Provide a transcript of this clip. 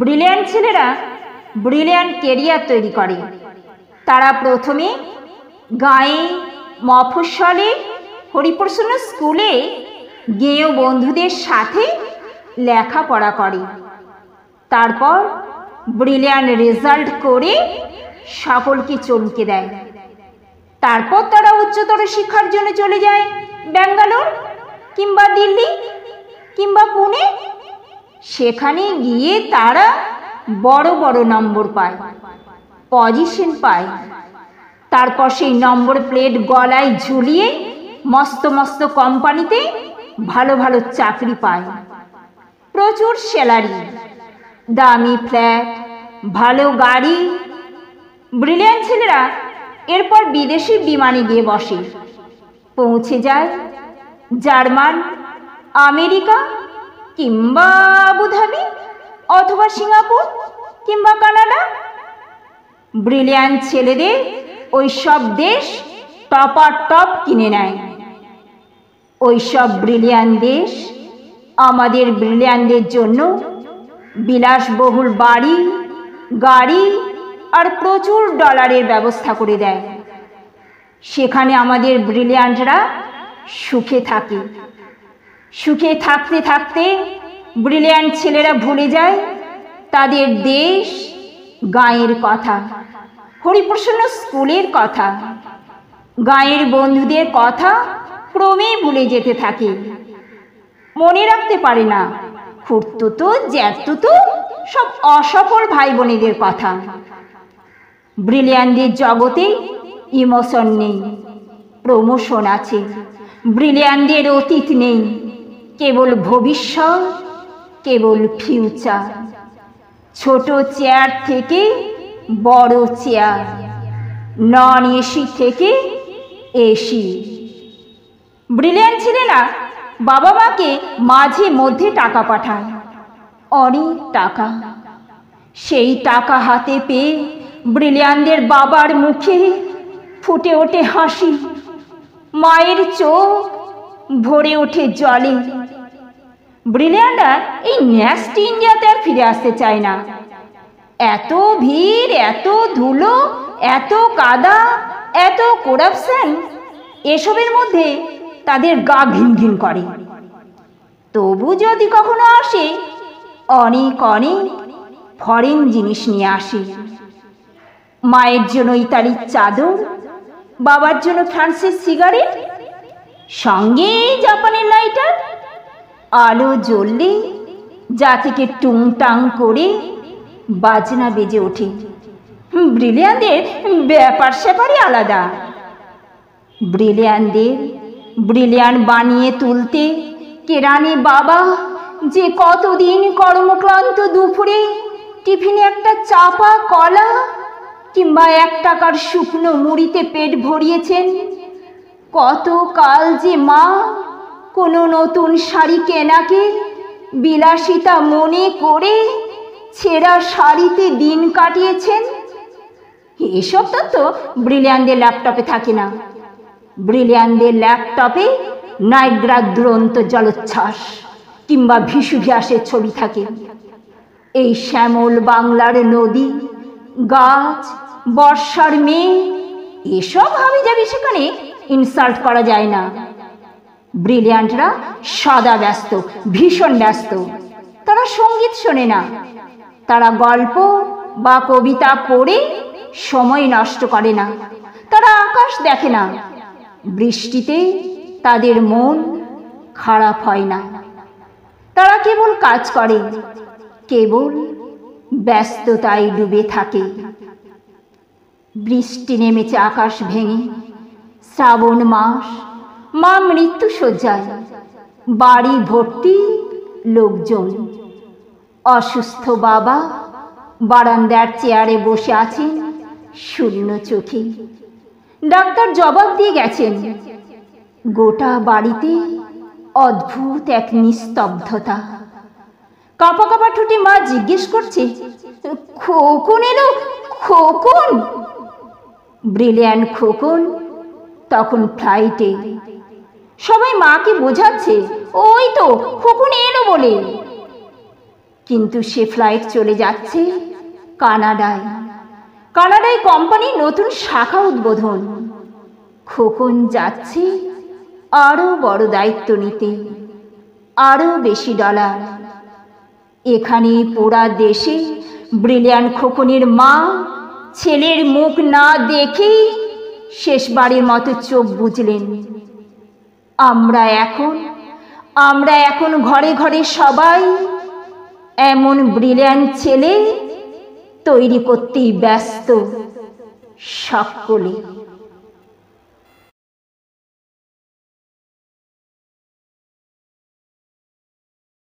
Brilliant ছেলেরা brilliant career তৈরি করে। তারা প্রথমে গাঁয়ে মফস্বলে হরিপ্রসন্ন স্কুলে গেঁয়ো বন্ধুদের সাথে লেখাপড়া করে। তারপর ব্রিলিয়ান্ট রেজাল্ট করে সকলকে চমকে দেয়। তারপর তারা উচ্চতর শিক্ষার জন্য চলে যায় ব্যাঙ্গালোর কিংবা দিল্লি কিংবা পুনে। সেখানে গিয়ে তারা বড় বড় নম্বর পায়, পজিশন পায়। তারপর সেই নম্বর প্লেট গলায় ঝুলিয়ে মস্ত মস্ত কোম্পানিতে ভালো ভালো চাকরি পায়, প্রচুর স্যালারি, দামি ফ্ল্যাট, ভালো গাড়ি। ব্রিলিয়ান্ট ছেলেরা এরপর বিদেশি বিমানে গিয়ে বসে, পৌঁছে যায় জার্মান, আমেরিকা কিংবা আবুধাবি অথবা সিঙ্গাপুর কিংবা কানাডা। ব্রিলিয়ান্ট ছেলেদের ওই সব দেশ টপার কিনে নেয়। ওই সব ব্রিলিয়ান্ট দেশ আমাদের ব্রিলিয়ান্টদের জন্য বিলাসবহুল বাড়ি, গাড়ি আর প্রচুর ডলারের ব্যবস্থা করে দেয়। সেখানে আমাদের ব্রিলিয়ান্টরা সুখে থাকে। সুখে থাকতে থাকতে ব্রিলিয়ান্ট ছেলেরা ভুলে যায় তাদের দেশ, গাঁয়ের কথা, হরিপ্রসন্ন স্কুলের কথা, গাঁয়ের বন্ধুদের কথা ক্রমেই ভুলে যেতে থাকে। মনে রাখতে পারে না খুড়তুতো, জ্যাঠতুতো সব অসফল ভাই বোনেদের কথা। ব্রিলিয়ান্টদের জগতে ইমোশন নেই, প্রমোশন আছে। ব্রিলিয়ান্টদের অতীত নেই, কেবল ভবিষ্যৎ, কেবল ফিউচার। ছোট চেয়ার থেকে বড় চেয়ার, নন এসি থেকে এসি। ব্রিলিয়ান্ট ছেলেরা বাবা মাকে মাঝে মধ্যে টাকা পাঠায়, অনেক টাকা। সেই টাকা হাতে পেয়ে ব্রিলিয়ান্টদের বাবার মুখে ফুটে ওঠে হাসি, মায়ের চোখ ভরে ওঠে জলে। ব্রিলিয়ান্টরা এই ন্যাস্ট ইন্ডিয়াতে আর ফিরে আসতে চায় না। এত ভিড়, এত ধুলো, এত কাদা, এত করাপশন, এসবের মধ্যে তাদের গা ঘিন ঘিন করে। তবু যদি কখনো আসে, অনেক অনেক ফরেন জিনিস নিয়ে আসে। মায়ের জন্য ইতালির চাদর, বাবার জন্য ফ্রান্সের সিগারেট, সঙ্গে জাপানের লাইটার। আলো জ্বললে যা থেকে টুংটাং করে বাজনা বেজে ওঠে। ব্রিলিয়ান্টদের ব্যাপার স্যাপারই আলাদা। ব্রিলিয়ান্টদের ব্রিলিয়ান্ট বানিয়ে তুলতে কেরানি বাবা যে কতদিন কর্মক্লান্ত দুপুরে টিফিনে একটা চাপা কলা কিংবা 1 টাকার শুকনো মুড়িতে পেট ভরিয়েছেন। কত কাল যে মা কোনো নতুন শাড়ি কেনাকে বিলাসিতা মনে করে ছেঁড়া শাড়িতে দিন কাটিয়েছেন। এসব তো ব্রিলিয়ান্টদের ল্যাপটপে থাকে না। ব্রিলিয়ান্টদের ল্যাপটপে নাইগ্রার দুরন্ত জলোচ্ছ্বাস কিংবা ভিসুভিয়াসের ছবি থাকে। এই শ্যামল বাংলার নদী, গাছ, বর্ষার মেয়ে, এসব হাবি যাবি সেখানে ইনসাল্ট করা যায় না। ব্রিলিয়ান্টরা সদা ব্যস্ত, ভীষণ ব্যস্ত। তারা সঙ্গীত শোনে না, তারা গল্প বা কবিতা পড়ে সময় নষ্ট করে না। তারা আকাশ দেখে না, বৃষ্টিতে তাদের মন খারাপ হয় না। তারা কেবল কাজ করে, কেবল ব্যস্ততায় ডুবে থাকে। বৃষ্টি নেমেছে আকাশ ভেঙে, শ্রাবণ মাস, মা মৃত্যু শয্যায়, বাড়ি ভর্তি লোকজন। অসুস্থ বাবা বারান্দার চেয়ারে বসে আছেন শূন্য চোখে। ডাক্তার জবাব দিয়ে গেছেন। গোটা বাড়িতে অদ্ভুত এক নিস্তব্ধতা। কাঁপা কাঁপা ঠোঁটে মা জিজ্ঞেস করছে, খোকন এলো, খোকন? ব্রিলিয়ান্ট খোকন তখন ফ্লাইটে। সবাই মাকে বোঝাচ্ছে, ওই তো খোকন এলো বলে। কিন্তু সে ফ্লাইট চলে যাচ্ছে কানাডায়। কানাডায় কোম্পানির নতুন শাখা উদ্বোধন। খোকন যাচ্ছে আরো বড় দায়িত্ব নিতে, আরো বেশি ডলার। এখানে পোড়া দেশে ব্রিলিয়ান্ট খোকনের মা ছেলের মুখ না দেখেই শেষবারের মতো চোখ বুজলেন। আমরা এখন ঘরে ঘরে সবাই এমন ব্রিলিয়ান্ট ছেলে তৈরি করতেই ব্যস্ত সকলে।